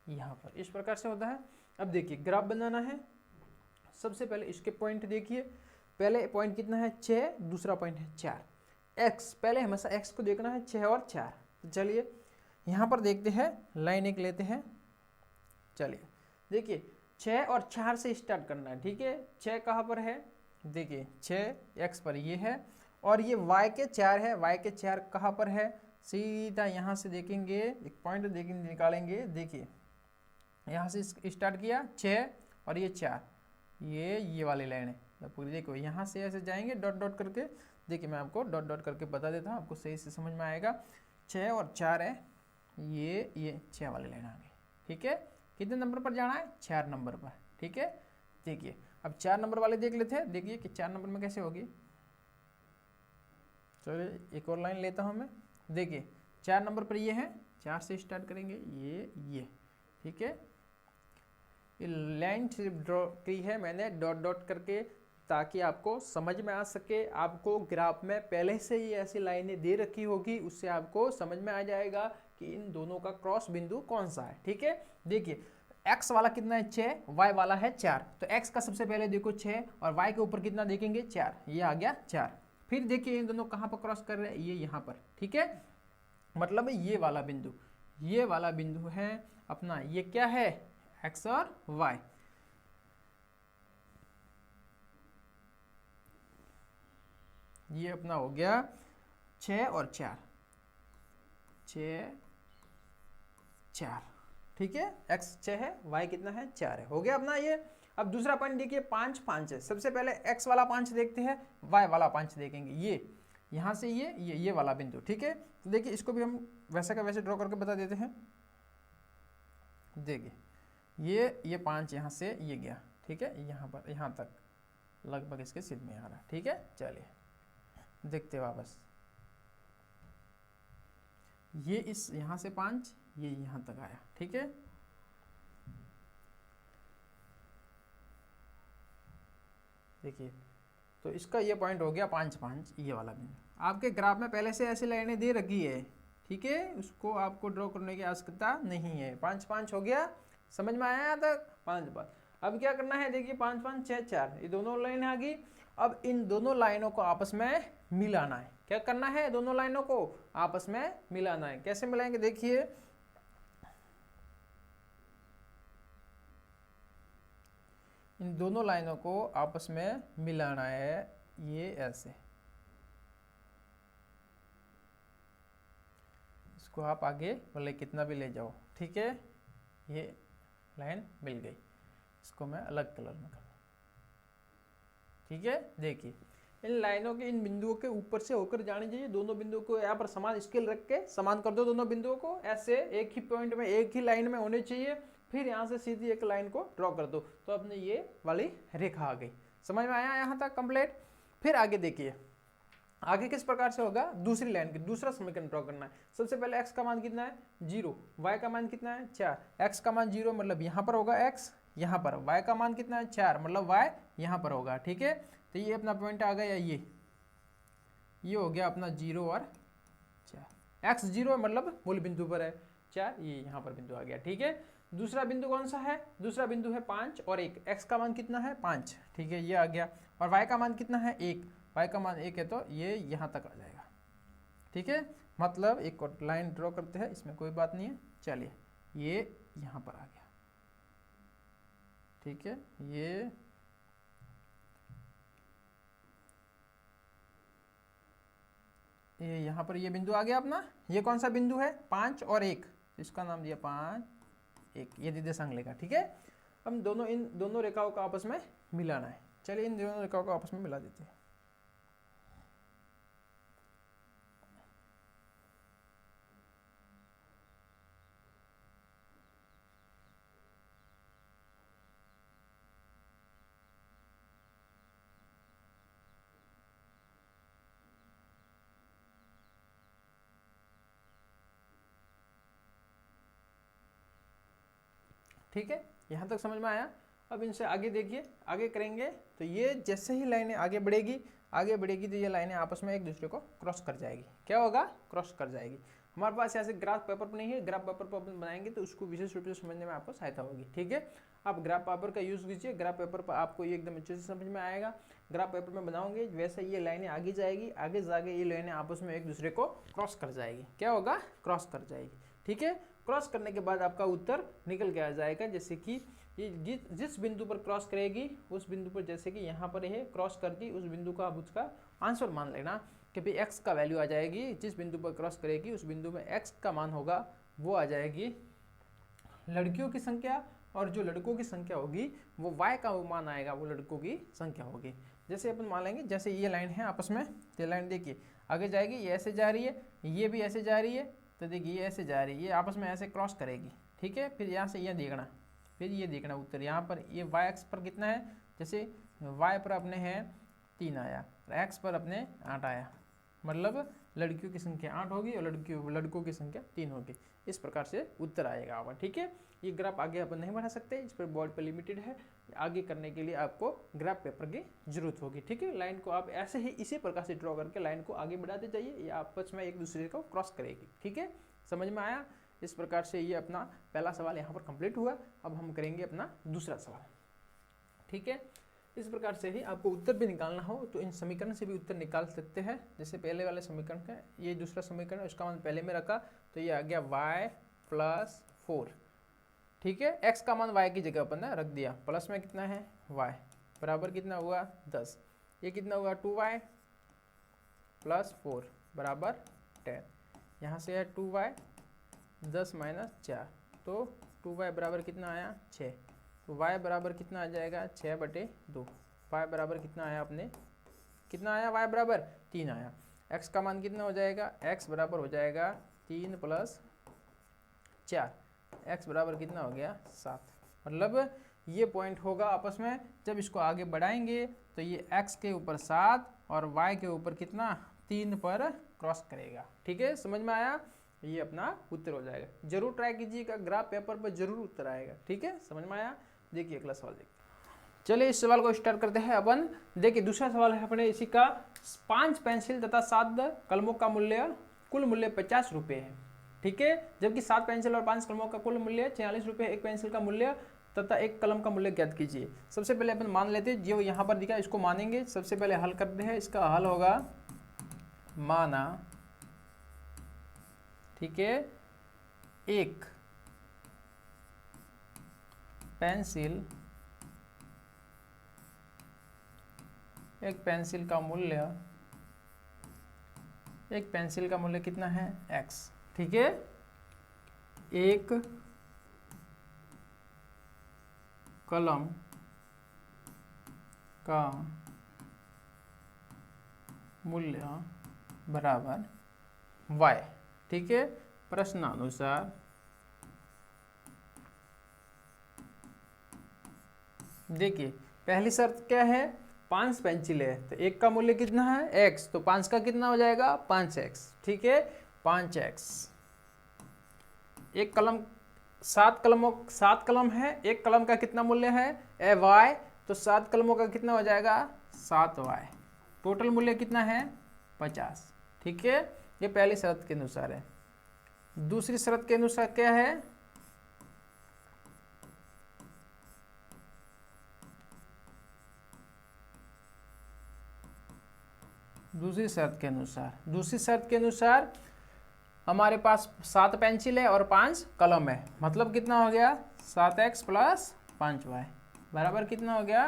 A: यहाँ पर इस प्रकार से होता है। अब देखिए ग्राफ बनाना है। सबसे पहले इसके पॉइंट देखिए। पहले पॉइंट कितना है? 6, दूसरा पॉइंट है 4। x पहले हमेशा x को देखना है, 6 और 4। तो चलिए यहाँ पर देखते हैं, लाइन एक लेते हैं। चलिए देखिए 6 और 4 से स्टार्ट करना है। ठीक है, 6 कहाँ पर है? देखिए 6 x पर ये है और ये y के 4 है। y के 4 कहाँ पर है? सीधा यहाँ से देखेंगे, एक पॉइंट देखेंगे, निकालेंगे। देखिए यहाँ से स्टार्ट किया 6 और ये 4, ये वाली लाइन है पूरी। देखो यहाँ से ऐसे जाएंगे डॉट डॉट करके। देखिए मैं आपको डॉट डॉट करके बता देता हूँ, आपको सही से समझ में आएगा। 6 और 4 है, ये 6 वाली लाइन आ गई। ठीक है, कितने नंबर पर जाना है? 4 नंबर पर। ठीक है, देखिए अब 4 नंबर वाले देख लेते हैं, देखिए कि 4 नंबर में कैसे होगी। चलिए एक और लाइन लेता हूँ मैं, देखिए 4 नंबर पर ये है, 4 से स्टार्ट करेंगे, ये ठीक है। ये लाइन सिर्फ ड्रॉ की है मैंने डॉट डॉट करके, ताकि आपको समझ में आ सके। आपको ग्राफ में पहले से ही ऐसी लाइनें दे रखी होगी, उससे आपको समझ में आ जाएगा कि इन दोनों का क्रॉस बिंदु कौन सा है। ठीक है, देखिए x वाला कितना है 6, y वाला है 4, तो x का सबसे पहले देखो 6 और y के ऊपर कितना देखेंगे 4, ये आ गया 4। फिर देखिए इन दोनों कहाँ पर क्रॉस कर रहे हैं, ये यहाँ पर। ठीक है, मतलब ये वाला बिंदु है अपना, ये क्या है x और y। ये अपना हो गया 6 और 4, 6 4। ठीक है, x 6 है, y कितना है 4 है, हो गया अपना ये। अब दूसरा पॉइंट देखिए 5 5 है, सबसे पहले x वाला 5 देखते हैं, y वाला 5 देखेंगे, ये यहाँ से ये वाला बिंदु। ठीक है, तो देखिए इसको भी हम वैसे का वैसे ड्रॉ करके बता देते हैं। देखिए ये 5 यहाँ से ये गया, ठीक है, यहाँ पर यहाँ तक लगभग इसके सिर में आ रहा। ठीक है, चलिए देखते वापस, ये इस यहाँ से 5 ये यहाँ तक आया। ठीक है, देखिए तो इसका ये पॉइंट हो गया 5 5, ये वाला बिंदु। आपके ग्राफ में पहले से ऐसी लाइनें दे रखी है, ठीक है, उसको आपको ड्रॉ करने की आवश्यकता नहीं है। 5 5 हो गया, समझ में आया यहाँ तक 5 5। अब क्या करना है, देखिए 5 5 6 4, ये दोनों लाइन आ गई। अब इन दोनों लाइनों को आपस में मिलाना है। क्या करना है, दोनों लाइनों को आपस में मिलाना है। कैसे मिलाएंगे, देखिए इन दोनों लाइनों को आपस में मिलाना है, ये ऐसे, इसको आप आगे भले कितना भी ले जाओ। ठीक है, ये लाइन मिल गई, इसको मैं अलग कलर में कर, ठीक है। देखिए इन लाइनों के इन बिंदुओं के ऊपर से होकर जानी चाहिए, दोनों बिंदुओं को यहाँ पर समान स्केल रख के समान कर दो, दोनों बिंदुओं को ऐसे एक ही पॉइंट में एक ही लाइन में होने चाहिए। फिर यहाँ से सीधी एक लाइन को ड्रॉ कर दो, तो अपने ये वाली रेखा आ गई। समझ में आया यहाँ तक कंप्लीट। फिर आगे देखिए, आगे किस प्रकार से होगा, दूसरी लाइन की दूसरा समीकरण ड्रॉ करना है। सबसे पहले x का मान कितना है 0, y का मान कितना है 4। x का मान 0 मतलब यहाँ पर होगा x, यहाँ पर y का मान कितना है 4 मतलब y यहाँ पर होगा। ठीक है, तो ये अपना पॉइंट आ गया, ये हो गया अपना 0 और 4। x 0 मतलब मूल बिंदु पर है, 4 ये यहाँ पर बिंदु आ गया। ठीक है, दूसरा बिंदु कौन सा है, दूसरा बिंदु है 5 और 1। x का मान कितना है 5, ठीक है, ये आ गया। और y का मान कितना है 1, y का मान 1 है, तो ये यहाँ तक आ जाएगा। ठीक है, मतलब एक और लाइन ड्रॉ करते हैं, इसमें कोई बात नहीं है। चलिए ये यहाँ पर आ गया, ठीक है, ये यहाँ पर ये बिंदु आ गया अपना। ये कौन सा बिंदु है 5 और 1, इसका नाम दिया 5 1, ये निर्देशांक लेगा। ठीक है, हम दोनों इन दोनों रेखाओं को आपस में मिलाना है। चलिए इन दोनों रेखाओं को आपस में मिला देते हैं। ठीक है, यहाँ तक समझ में आया। अब इनसे आगे देखिए, आगे करेंगे तो ये जैसे ही लाइनें आगे बढ़ेगी तो ये लाइनें आपस में एक दूसरे को क्रॉस कर जाएगी। क्या होगा, क्रॉस कर जाएगी। हमारे पास ऐसे ग्राफ पेपर पर नहीं है, ग्राफ पेपर पर अपन बनाएंगे तो उसको विशेष रूप से समझने में आपको सहायता होगी। ठीक है, आप ग्राफ पेपर का यूज़ कीजिए, ग्राफ पेपर पर आपको ये एकदम अच्छे से समझ में आएगा। ग्राफ पेपर में बनाओगे वैसे ये लाइनें आगे जाएगी, आगे जाके ये लाइनें आपस में एक दूसरे को क्रॉस कर जाएगी। क्या होगा, क्रॉस कर जाएगी। ठीक है, क्रॉस करने के बाद आपका उत्तर निकल के आ जाएगा। जैसे कि ये जिस बिंदु पर क्रॉस करेगी उस बिंदु पर, जैसे कि यहाँ पर ये क्रॉस कर दी, उस बिंदु का आप उसका आंसर मान लेना कि भाई x का वैल्यू आ जाएगी। जिस बिंदु पर क्रॉस करेगी उस बिंदु में x का मान होगा, वो आ जाएगी लड़कियों की संख्या, और जो लड़कों की संख्या होगी वो y का मान आएगा, वो लड़कों की संख्या होगी। जैसे अपन मान लेंगे, जैसे ये लाइन है आपस में, ये लाइन देखिए आगे जाएगी, ये ऐसे जा रही है, ये भी ऐसे जा रही है, तो देखिए ये ऐसे जा रही है, ये आपस में ऐसे क्रॉस करेगी। ठीक है, फिर यहाँ से ये देखना, फिर ये देखना उत्तर यहाँ पर, ये y अक्ष पर कितना है जैसे y पर अपने है 3 आया, x पर अपने 8 आया, मतलब लड़कियों की संख्या 8 होगी और लड़कों की संख्या 3 होगी। इस प्रकार से उत्तर आएगा आपका। ठीक है, ये ग्राफ आगे अपन नहीं बढ़ा सकते, इस पर बोर्ड पर लिमिटेड है। आगे करने के लिए आपको ग्राफ पेपर की जरूरत होगी। ठीक है, लाइन को आप ऐसे ही इसी प्रकार से ड्रॉ करके लाइन को आगे बढ़ाते जाइए, ये आपस में एक दूसरे को क्रॉस करेगी। ठीक है, समझ में आया? इस प्रकार से ये अपना पहला सवाल यहाँ पर कंप्लीट हुआ। अब हम करेंगे अपना दूसरा सवाल। ठीक है, इस प्रकार से ही आपको उत्तर भी निकालना हो तो इन समीकरण से भी उत्तर निकाल सकते हैं। जैसे पहले वाले समीकरण का ये दूसरा समीकरण, उसका मान पहले में रखा तो ये आ गया y + 4। ठीक है, x का मान y की जगह अपन ने रख दिया, प्लस में कितना है y बराबर कितना हुआ 10, ये कितना हुआ 2y + 4 बराबर 10। यहाँ से है 2y 10 - 4 तो 2y बराबर कितना आया 6, तो y बराबर कितना आ जाएगा 6/2। y बराबर कितना आया अपने, कितना आया y बराबर 3 आया। x का मान कितना हो जाएगा, x बराबर हो जाएगा 3 + 4, x बराबर कितना हो गया 7। मतलब ये पॉइंट होगा आपस में, जब इसको आगे बढ़ाएंगे तो ये x के ऊपर 7 और y के ऊपर कितना 3 पर क्रॉस करेगा। ठीक है, समझ में आया? ये अपना उत्तर हो जाएगा। जरूर ट्राई कीजिएगा, ग्राफ पेपर पर जरूर उत्तर आएगा। ठीक है, समझ में आया? देखिए अगला सवाल देखिए। चलिए इस सवाल को स्टार्ट करते हैं अपन। देखिए दूसरा सवाल है अपने इसी का, 5 पेंसिल तथा 7 कलमों का मूल्य कुल मूल्य 50 रुपये है। ठीक है, जबकि 7 पेंसिल और 5 कलमों का कुल मूल्य 46 रुपये, एक पेंसिल का मूल्य तथा एक कलम का मूल्य ज्ञात कीजिए। सबसे पहले अपन मान लेते हैं, जो यहाँ पर दिखा इसको मानेंगे। सबसे पहले हल करते हैं, इसका हल होगा माना, ठीक है, एक पेंसिल का मूल्य कितना है x। ठीक है, एक कलम का मूल्य बराबर y। ठीक है, प्रश्नानुसार देखिए पहली शर्त क्या है, 5 पेंसिल है तो एक का मूल्य कितना है x, तो 5 का कितना हो जाएगा 5x। ठीक है, 5x। एक कलम 7 कलम है, एक कलम का कितना मूल्य है y, तो 7 कलमों का कितना हो जाएगा 7y। टोटल मूल्य कितना है 50। ठीक है, ये पहली शर्त के अनुसार है। दूसरी शर्त के अनुसार क्या है, दूसरी शर्त के अनुसार हमारे पास 7 पेंसिल है और 5 कलम है, मतलब कितना हो गया 7x + 5y बराबर कितना हो गया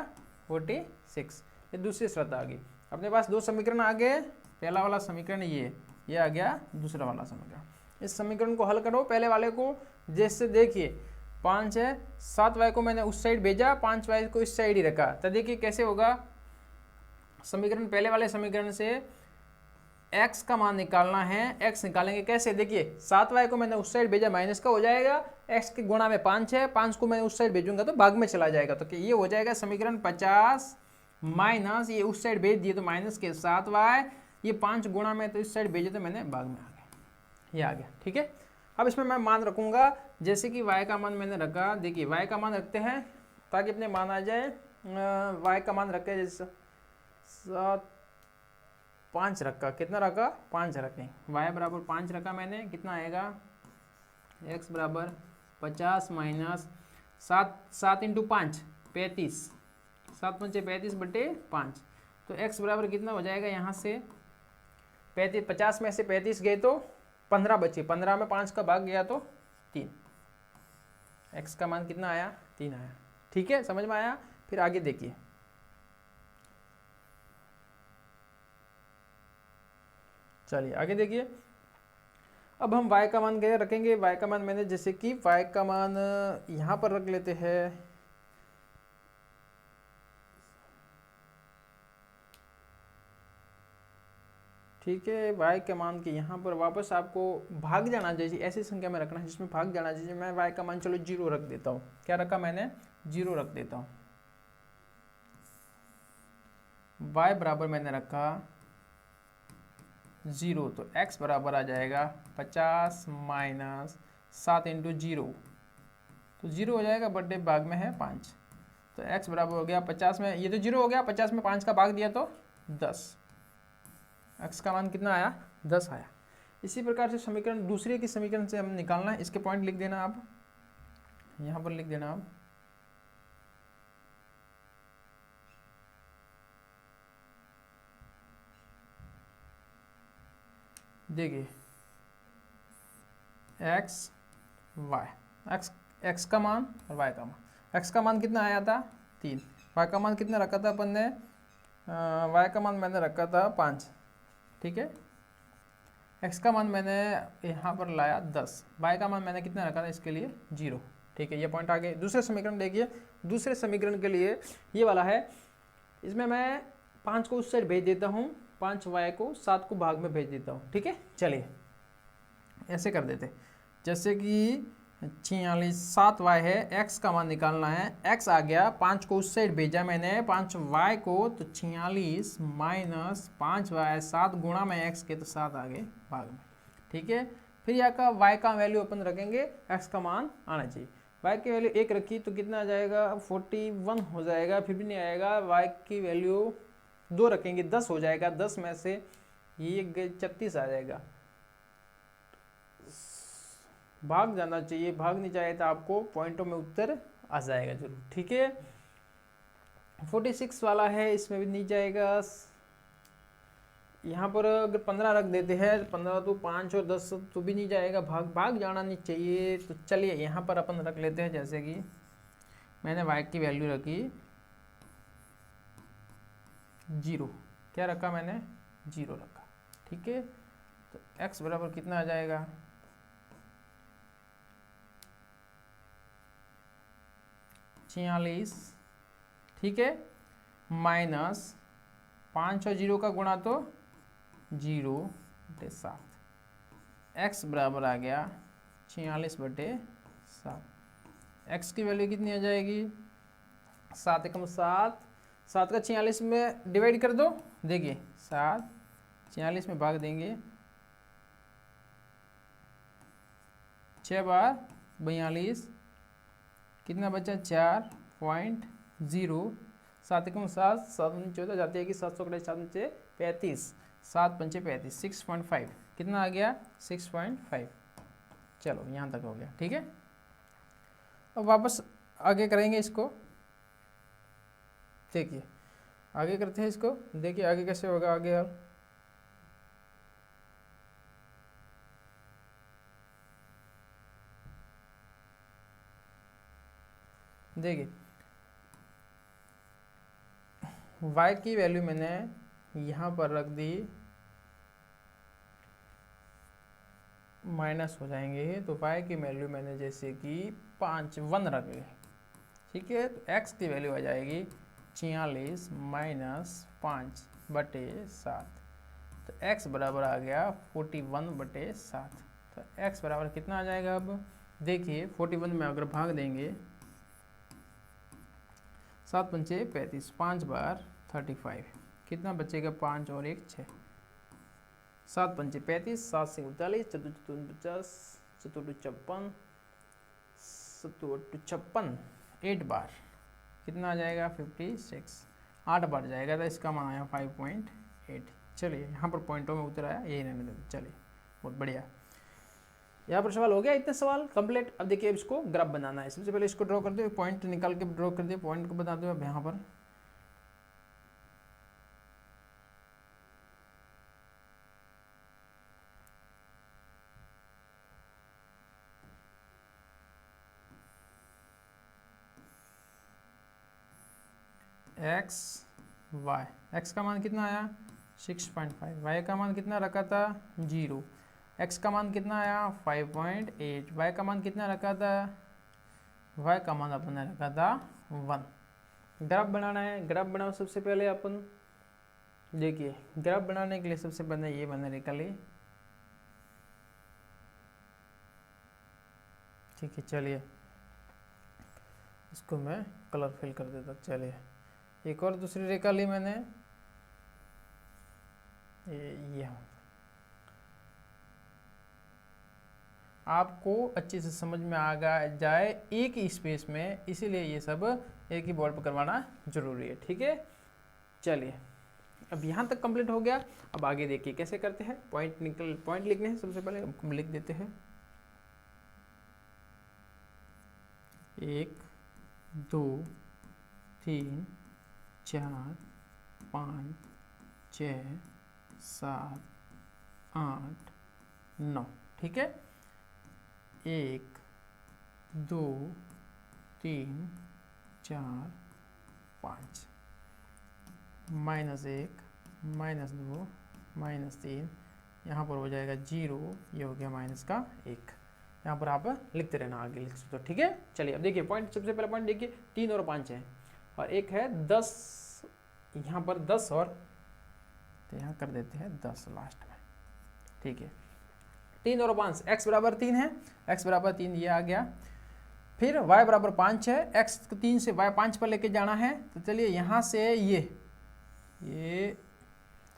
A: 46। ये दूसरी शर्त आ गई। अपने पास 2 समीकरण आ गए, पहला वाला समीकरण ये आ गया, दूसरा वाला समीकरण। इस समीकरण को हल करो, पहले वाले को जैसे देखिए 5 है, 7y को मैंने उस साइड भेजा, 5y को इस साइड ही रखा, तो देखिए कैसे होगा समीकरण। पहले वाले समीकरण से x का मान निकालना है, x निकालेंगे कैसे, देखिए 7y को मैंने उस साइड भेजा, माइनस का हो जाएगा, x के गुणा में 5 है, 5 को मैं उस साइड भेजूंगा तो भाग में चला जाएगा, तो ये हो जाएगा समीकरण 50 माइनस ये उस साइड भेज दिए तो माइनस के 7y, ये 5 गुणा में तो इस साइड भेजे तो मैंने भाग में आ गया, ये आ गया। ठीक है, अब इसमें मैं मान रखूंगा, जैसे कि y का मान मैंने रखा, देखिए y का मान रखते हैं ताकि अपने मान आ जाए। y का मान रखे जैसे 5 रखा, कितना रखा 5 रखें, y बराबर 5 रखा मैंने, कितना आएगा x बराबर 50 माइनस 7 × 5 35, 7 × 5 35/5, तो x बराबर कितना हो जाएगा, यहाँ से 35, 50 में से 35 गए तो 15 बचे, 15 में 5 का भाग गया तो 3, x का मान कितना आया 3 आया। ठीक है, समझ में आया? फिर आगे देखिए, चलिए आगे देखिए। अब हम y का मान रखेंगे, y का मान मैंने जैसे कि y का मान यहाँ पर रख लेते हैं, ठीक है, y के मान के यहाँ पर वापस आपको भाग जाना चाहिए, ऐसी संख्या में रखना है जिसमें भाग जाना चाहिए। मैं y का मान चलो 0 रख देता हूँ, क्या रखा मैंने 0 रख देता हूँ। y बराबर मैंने रखा 0, तो x बराबर आ जाएगा 50 माइनस 7 इंटू 0, तो 0 हो जाएगा, बर्थडे भाग में है 5, तो x बराबर हो गया 50 में, ये तो 0 हो गया, 50 में 5 का भाग दिया तो 10, x का मान कितना आया 10 आया। इसी प्रकार से समीकरण दूसरे की समीकरण से हम निकालना है, इसके पॉइंट लिख देना आप, यहाँ पर लिख देना आप। देखिए x y, x का मान और y का मान, x का मान कितना आया था 3, y का मान कितना रखा था अपन ने, y का मान मैंने रखा था 5, ठीक है। x का मान मैंने यहाँ पर लाया 10, y का मान मैंने कितना रखा था इसके लिए 0, ठीक है। ये पॉइंट आ गए। दूसरे समीकरण देखिए, दूसरे समीकरण के लिए ये वाला है, इसमें मैं 5 को उस साइड भेज देता हूँ, 5y को 7 को भाग में भेज देता हूँ, ठीक है। चलिए ऐसे कर देते, जैसे कि 46 7y है, x का मान निकालना है, x आ गया, 5 को उस साइड भेजा मैंने 5y को, तो 46 माइनस 5y, 7 गुणा में x के, तो 7 आ गए भाग में, ठीक है। फिर यहाँ का y का वैल्यू अपन रखेंगे, x का मान आना चाहिए, y की वैल्यू 1 रखी तो कितना आ जाएगा 41 हो जाएगा, फिर भी नहीं आएगा, y की वैल्यू 2 रखेंगे 10 हो जाएगा, 10 में से ये 36 आ जाएगा, भाग जाना चाहिए, भाग नहीं चाहिए तो आपको पॉइंटों में उत्तर आ जाएगा जरूर, ठीक है। 46 वाला है, इसमें भी नहीं जाएगा, यहाँ पर अगर 15 रख देते हैं, 15 तो 5 और 10 तो भी नहीं जाएगा, भाग जाना नहीं चाहिए। तो चलिए यहाँ पर अपन रख लेते हैं, जैसे कि मैंने y की वैल्यू रखी 0, क्या रखा मैंने 0 रखा, ठीक है। तो x बराबर कितना आ जाएगा 46, ठीक है, माइनस 5 और 0 का गुणा तो 0 बटे 7, x बराबर आ गया 46 बटे 7, x की वैल्यू कितनी आ जाएगी 7 एकम 7, 7 का 46 में डिवाइड कर दो, देखिए 7 46 में भाग देंगे, 6 बार 42, कितना बचा 4.0, 7 एकम 7, 7 14 जाती है कि 700 कड़े 7 35, 7 पंचे 35, 6.5, कितना आ गया 6.5। चलो यहाँ तक हो गया, ठीक है। अब वापस आगे करेंगे इसको, देखिए आगे करते हैं इसको, देखिए आगे कैसे होगा आगे। अब देखिए y की वैल्यू मैंने यहाँ पर रख दी, माइनस हो जाएंगे, तो y की वैल्यू मैंने जैसे कि 1 रख ली, ठीक है। तो x की वैल्यू आ जाएगी 46 माइनस 5 बटे 7, तो x बराबर आ गया 41 बटे 7, तो x बराबर कितना आ जाएगा। अब देखिए 41 में अगर भाग देंगे, 7 पंचे 35, 5 बार 35, कितना बचेगा 5 और 1 6, 7 पंचे 35, 7 से 39, 4 50, 4 56, 56, 8 बार कितना आ जाएगा 56, 8 बार जाएगा, तो इसका मान आया 5.8। चलिए यहाँ पर पॉइंटों में उतर आया, यही रहने देते, चलिए बहुत बढ़िया। यहाँ पर सवाल हो गया, इतने सवाल कंप्लीट। अब देखिए इसको ग्राफ बनाना है, सबसे पहले इसको ड्रॉ कर दो, पॉइंट निकाल के ड्रॉ कर दिए, पॉइंट को बता दो अब यहाँ पर। x y, x का मान कितना आया 6.5, y का मान कितना रखा था 0, x का मान कितना आया 5.8, y का मान कितना रखा था, y का मान अपन ने रखा था 1। ग्राफ बनाना है, ग्राफ बनाओ सबसे पहले अपन। देखिए ग्राफ बनाने के लिए सबसे पहले ये मैंने निकाली, ठीक है। चलिए इसको मैं कलर फिल कर देता, चलिए एक और दूसरी रेखा ली मैंने, ये आपको अच्छे से समझ में आ जाए एक ही स्पेस में, इसीलिए ये सब एक ही बोर्ड पर करवाना जरूरी है। ठीक है, चलिए अब यहाँ तक कंप्लीट हो गया। अब आगे देखिए कैसे करते हैं। पॉइंट लिखने हैं। सबसे पहले हम लिख देते हैं 1 2 3 4 5 6 7 8 9। ठीक है, 1 2 3 4 5, -1 -2 -3, यहाँ पर हो जाएगा 0, ये हो गया -1। यहाँ पर आप लिखते रहना, आगे लिख सकते हो। ठीक है, चलिए अब देखिए पॉइंट, सबसे पहला पॉइंट देखिए 3 और 5 है, और एक है 10, यहाँ पर 10 और, तो यहाँ कर देते हैं 10 लास्ट में। ठीक है, 3 और 5, x बराबर 3 है, x बराबर 3 ये आ गया। फिर y बराबर 5 है, x 3 से y 5 पर लेके जाना है। तो चलिए यहाँ से ये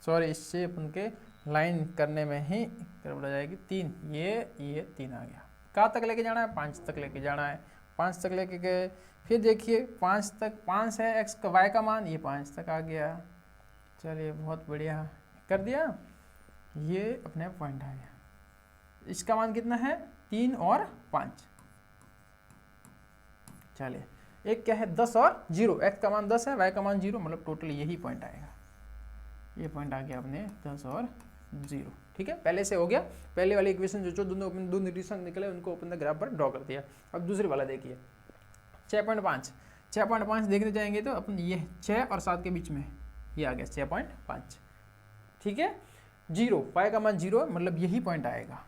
A: सॉरी, इससे अपन के लाइन करने में ही गड़बड़ हो जाएगी। 3 ये 3 आ गया। कहाँ तक लेके जाना है? 5 तक लेके जाना है। 5 तक लेके गए, फिर देखिए 5 तक, 5 है x का y का मान, ये 5 तक आ गया। चलिए बहुत बढ़िया कर दिया, ये अपने पॉइंट आ गया। इसका मान कितना है? 3 और 5। चलिए एक क्या है 10 और 0, x का मान 10 है, y का मान 0, मतलब टोटल यही पॉइंट आएगा। ये पॉइंट आ गया अपने 10 और 0। ठीक है, पहले से हो गया। पहले वाली इक्वेशन जो दो निरीक्षण निकले उनको अपन ने ग्राफ पर ड्रॉ कर दिया। अब दूसरे वाला देखिए 6.5 देखने जाएंगे तो अपन ये 6 और 7 के बीच में ये आ गया 6.5। ठीक है, 0, y का मान 0, मतलब यही पॉइंट आएगा।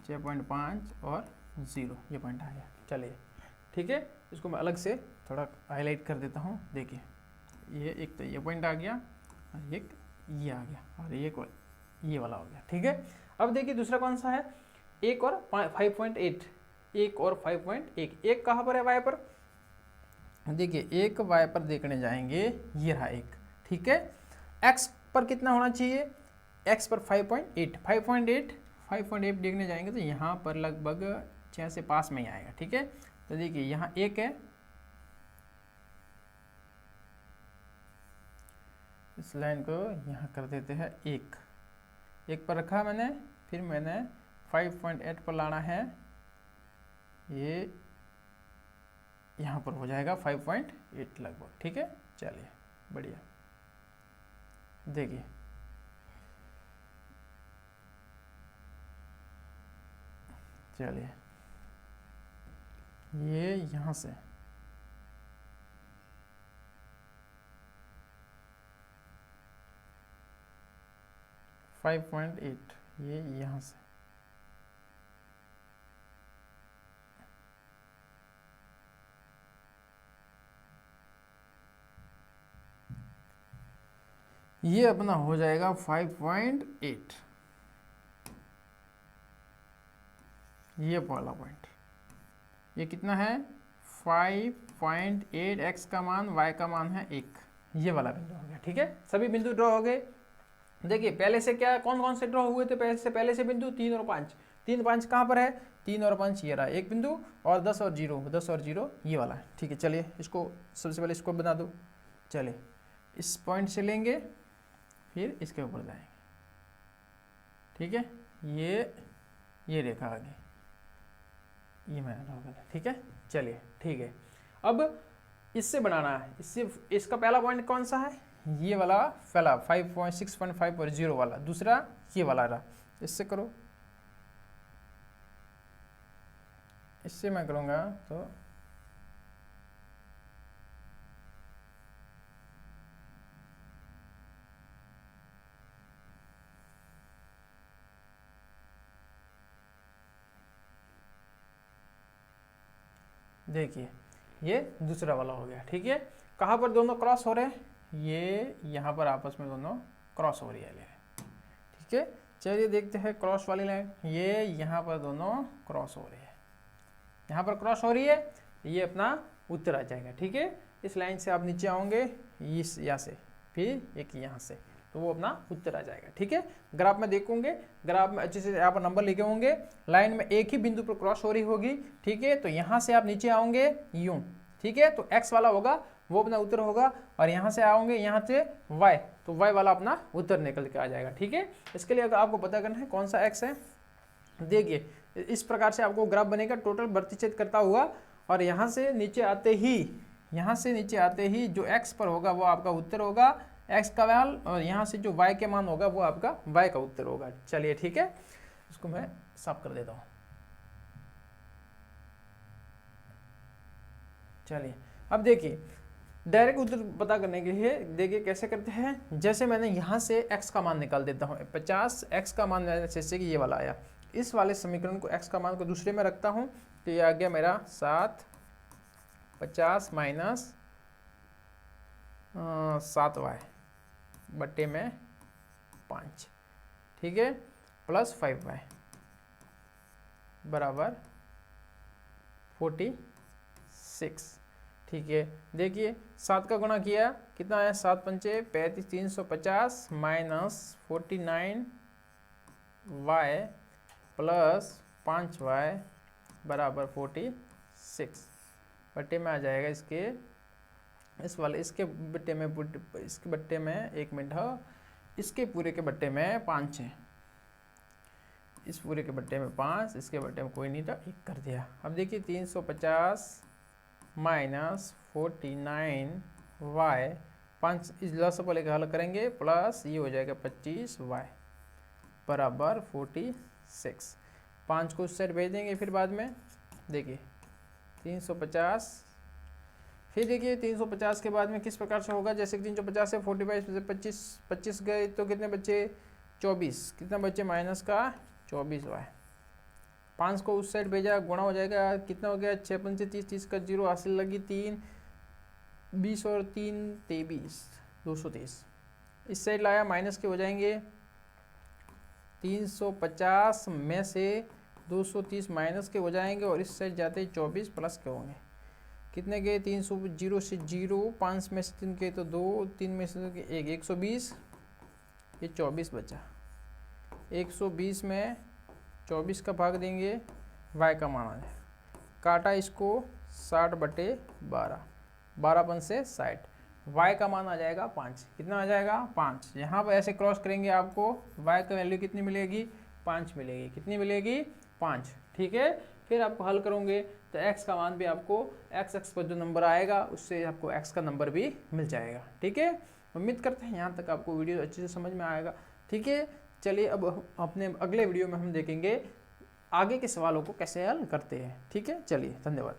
A: 6.5 और 0, ये पॉइंट आ गया। चलिए ठीक है, इसको मैं अलग से थोड़ा हाईलाइट कर देता हूँ। देखिए ये एक तो ये पॉइंट आ गया, और एक ये आ गया, और एक ये वाला हो गया। ठीक है, अब देखिए दूसरा कौन सा है? 1 और 5.8, 1 और 5.1। 1 कहाँ पर है? y पर। देखिए 1 y पर देखने जाएंगे, ये रहा 1। ठीक है, x पर कितना होना चाहिए? x पर 5.8 देखने जाएंगे तो यहाँ पर लगभग 6 से पास में ही आएगा। ठीक है, तो देखिए यहाँ 1 है, इस लाइन को यहाँ कर देते हैं 1 पर रखा मैंने, फिर मैंने 5.8 पर लाना है, ये यहाँ पर हो जाएगा 5.8 लगभग। ठीक है, चलिए बढ़िया। देखिए चलिए ये यहाँ से 5.8, ये यहाँ से ये अपना हो जाएगा 5.8। ये पहला पॉइंट, ये कितना है? 5.8, x का मान, y का मान है 1, ये वाला बिंदु हो गया। ठीक है, सभी बिंदु ड्रॉ हो गए। देखिए पहले से क्या, कौन कौन से ड्रॉ हुए थे? पहले से बिंदु 3 और 5। 3 5 कहाँ पर है? 3 और 5 ये रहा एक बिंदु, और 10 और 0 ये वाला है। ठीक है, चलिए इसको सबसे पहले इसको बना दो। चलिए इस पॉइंट से लेंगे, फिर इसके ऊपर जाएंगे। ठीक है, ये रेखा आ गई, ये मैंने ड्रॉ करना। ठीक है, चलिए ठीक है, अब इससे बनाना है। इससे इसका पहला पॉइंट कौन सा है? ये वाला पहला 6.5 और 0 वाला। दूसरा ये वाला रहा, इससे करो। इससे मैं करूँगा तो देखिए ये दूसरा वाला हो गया। ठीक है, कहाँ पर दोनों क्रॉस हो रहे हैं? ये यहाँ पर आपस में दोनों क्रॉस हो रही है लाइन। ठीक है, चलिए देखते हैं क्रॉस वाली लाइन। ये यहाँ पर दोनों क्रॉस हो रही है, यहाँ पर क्रॉस हो रही है, ये अपना उत्तर आ जाएगा। ठीक है, इस लाइन से आप नीचे आओगे, इस यहाँ से, फिर एक यहाँ से। तो वो अपना उत्तर आ जाएगा। ठीक है, ग्राफ में देखोगे, ग्राफ में अच्छे से यहाँ पर नंबर लिखे होंगे, लाइन में एक ही बिंदु पर क्रॉस हो रही होगी। ठीक है, तो यहाँ से आप नीचे आओगे यूं, ठीक है, तो x वाला होगा वो अपना उत्तर होगा, और यहाँ से आओगे यहाँ से y, तो y वाला अपना उत्तर निकल के आ जाएगा। ठीक है, इसके लिए अगर आपको पता करना है कौन सा x है, देखिए इस प्रकार से आपको ग्राफ बनेगा टोटल प्रतिच्छेद करता हुआ, और यहाँ से नीचे आते ही जो x पर होगा वो आपका उत्तर होगा, x का वैल्यू, और यहाँ से जो y के मान होगा वो आपका y का उत्तर होगा। चलिए ठीक है, इसको मैं साफ कर देता हूँ। चलिए अब देखिए डायरेक्ट उत्तर पता करने के लिए देखिए कैसे करते हैं। जैसे मैंने यहाँ से x का मान निकाल देता हूँ, 50 x का मान जैसे कि ये वाला आया, इस वाले समीकरण को x का मान को दूसरे में रखता हूँ, तो ये आ गया मेरा 7 50 माइनस 7y बट्टे में 5, ठीक है, प्लस 5y बराबर 46। ठीक है, देखिए 7 का गुणा किया कितना है, 7 पंचे 35, 350 माइनस 49y प्लस 5y बराबर 46 बट्टे में आ जाएगा इसके, इस वाले इसके बट्टे में 1 मिनट है, इसके पूरे के बट्टे में 5 है, इस पूरे के बट्टे में 5, इसके बट्टे में कोई नहीं था, 1 कर दिया। अब देखिए 350 माइनस 49y 5 इस लॉस को लेकर हल करेंगे, प्लस ये हो जाएगा 25y बराबर 46। 5 को उस साइड भेज देंगे फिर बाद में, देखिए 350, फिर देखिए 350 के बाद में किस प्रकार से होगा, जैसे कि 350 से 45 से 25 गए तो कितने बच्चे 24, कितना बच्चे माइनस का 24y, 5 को उस साइड भेजा गुणा हो जाएगा, कितना हो गया 6 पंचे 30, 30 का 0 हासिल लगी 3, 20 और 3 23, 223, इस साइड लाया माइनस के हो जाएंगे, 350 में से 230 माइनस के हो जाएंगे, और इस साइड जाते ही 24 प्लस के होंगे, कितने गए 300, 0 से 0, 5 में से 3 गए तो 2, 3 में से 1, 120, ये 24 बचा, 120 में 24 का भाग देंगे, y का मान आ जाए, काटा इसको 60 बटे 12, 12 पन से 60, y का मान आ जाएगा 5, कितना आ जाएगा 5। यहाँ पर ऐसे क्रॉस करेंगे आपको y का वैल्यू कितनी मिलेगी, 5 मिलेगी, कितनी मिलेगी 5। ठीक है, फिर आपको हल करोगे तो x का मान भी आपको x पर जो नंबर आएगा उससे आपको x का नंबर भी मिल जाएगा। ठीक है, उम्मीद करते हैं यहाँ तक आपको वीडियो अच्छे से समझ में आएगा। ठीक है, चलिए अब अपने अगले वीडियो में हम देखेंगे आगे के सवालों को कैसे हल करते हैं। ठीक है, चलिए धन्यवाद।